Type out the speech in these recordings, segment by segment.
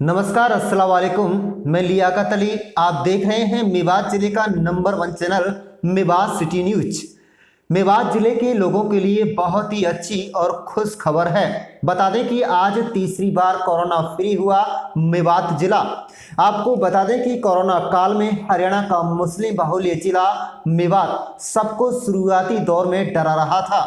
नमस्कार, अस्सलाम वालेकुम। मैं लियाकत अली। आप देख रहे हैं मेवात जिले का number 1 channel Mewat city news. Mewat जिले के लोगों के लिए बहुत ही अच्छी और खुश खबर है। बता दें कि आज तीसरी बार कोरोना फ्री हुआ मेवात जिला। आपको बता दें कि कोरोना काल में हरियाणा का मुस्लिम बहुल्य जिला मेवात सबको शुरुआती दौर में डरा रहा था।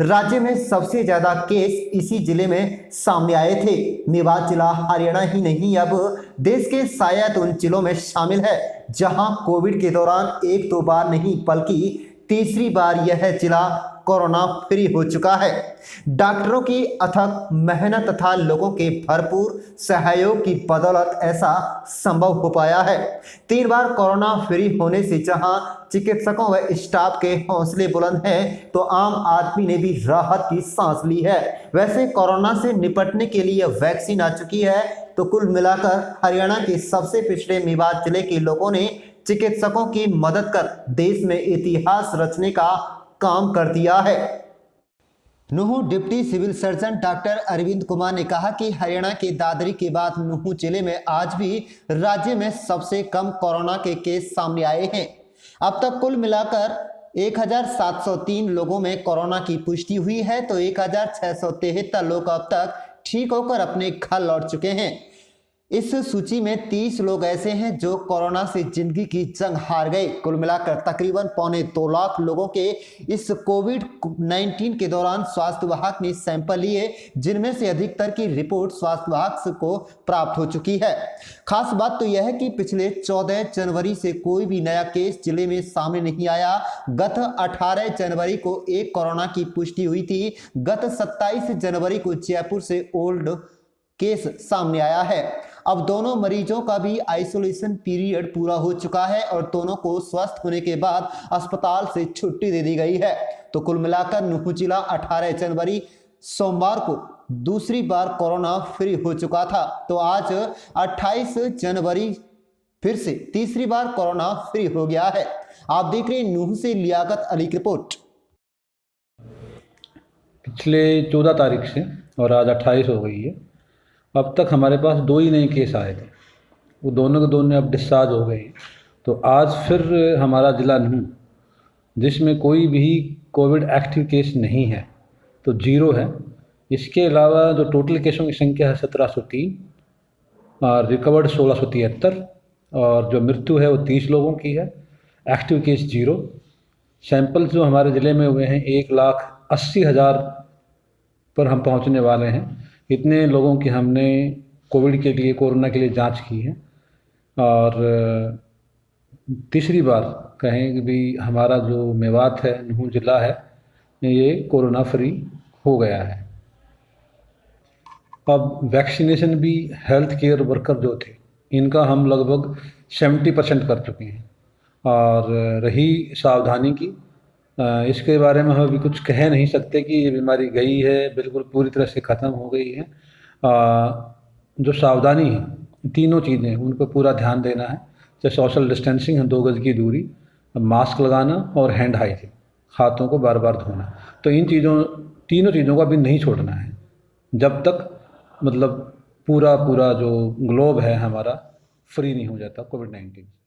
राज्य में सबसे ज्यादा केस इसी जिले में सामने आए थे। मेवात जिला हरियाणा ही नहीं, अब देश के शायद उन जिलों में शामिल है जहां कोविड के दौरान एक दो बार नहीं बल्कि तीसरी बार यह जिला कोरोना फ्री हो चुका है। डॉक्टरों की अथक मेहनत तथा लोगों के भरपूर सहयोग की बदौलत ऐसा संभव हो पाया है। 3 बार कोरोना फ्री होने से जहां चिकित्सकों व स्टाफ के हौसले बुलंद हैं, तो आम आदमी ने भी राहत की सांस ली है। वैसे कोरोना से निपटने के लिए वैक्सीन आ चुकी है, तो कुल मिलाकर हरियाणा के सबसे पिछड़े मेवात जिले के लोगों ने चिकित्सकों की मदद कर देश में इतिहास रचने का काम कर दिया है। नूहू deputy civil surgeon doctor Arvind Kumar ने कहा कि हरियाणा के दादरी के बाद नूहू जिले में आज भी राज्य में सबसे कम कोरोना के केस सामने आए हैं। अब तक कुल मिलाकर 1703 लोगों में कोरोना की पुष्टि हुई है, तो 1673 लोग अब तक ठीक होकर अपने घर लौट चुके हैं। इस सूची में 30 लोग ऐसे हैं जो कोरोना से जिंदगी की जंग हार गए। कुल मिलाकर तकरीबन 2.25 लाख लोगों के इस कोविड-19 के दौरान स्वास्थ्य विभाग ने सैंपल लिए, जिनमें से अधिकतर की रिपोर्ट स्वास्थ्य विभाग को प्राप्त हो चुकी है। खास बात तो यह है कि पिछले 14 जनवरी से कोई भी नया केस जिले में सामने नहीं आया। गत 18 जनवरी को एक कोरोना की पुष्टि हुई थी। गत 27 जनवरी को जयपुर से ओल्ड केस सामने आया है। अब दोनों मरीजों का भी आइसोलेशन पीरियड पूरा हो चुका है और दोनों को स्वस्थ होने के बाद अस्पताल से छुट्टी दे दी गई है। तो कुल मिलाकर नूहू जिला 18 जनवरी सोमवार को दूसरी बार कोरोना फ्री हो चुका था, तो आज 28 जनवरी फिर से तीसरी बार कोरोना फ्री हो गया है। आप देख रहे हैं नूहू से लियाकत अली की रिपोर्ट। पिछले 14 तारीख से और आज 28 हो गई है, अब तक हमारे पास 2 ही नए केस आए थे। वो दोनों के दोनों अब डिस्चार्ज हो गए। तो आज फिर हमारा ज़िला नूहू, जिसमें कोई भी कोविड एक्टिव केस नहीं है, तो 0 है। इसके अलावा जो टोटल केसों की संख्या है 1703 और रिकवर्ड 1673 और जो मृत्यु है वो 30 लोगों की है। Active case 0। सैंपल्स जो हमारे ज़िले में हुए हैं 1,80,000 पर हम पहुंचने वाले हैं। इतने लोगों की हमने कोविड के लिए, कोरोना के लिए जांच की है। और तीसरी बार कहें कि भी हमारा जो मेवात है, नूहू जिला है, ये कोरोना फ्री हो गया है। अब वैक्सीनेशन भी हेल्थ केयर वर्कर जो थे, इनका हम लगभग 70% कर चुके हैं। और रही सावधानी की, इसके बारे में हम अभी कुछ कह नहीं सकते कि ये बीमारी गई है, बिल्कुल पूरी तरह से ख़त्म हो गई है। जो सावधानी है, तीनों चीज़ें, उनको पूरा ध्यान देना है। जैसे सोशल डिस्टेंसिंग है, 2 गज की दूरी, मास्क लगाना और हैंड हाइजीन, हाथों को बार बार धोना। तो इन तीनों चीज़ों को अभी नहीं छोड़ना है जब तक पूरा जो ग्लोब है हमारा फ्री नहीं हो जाता कोविड-19 से।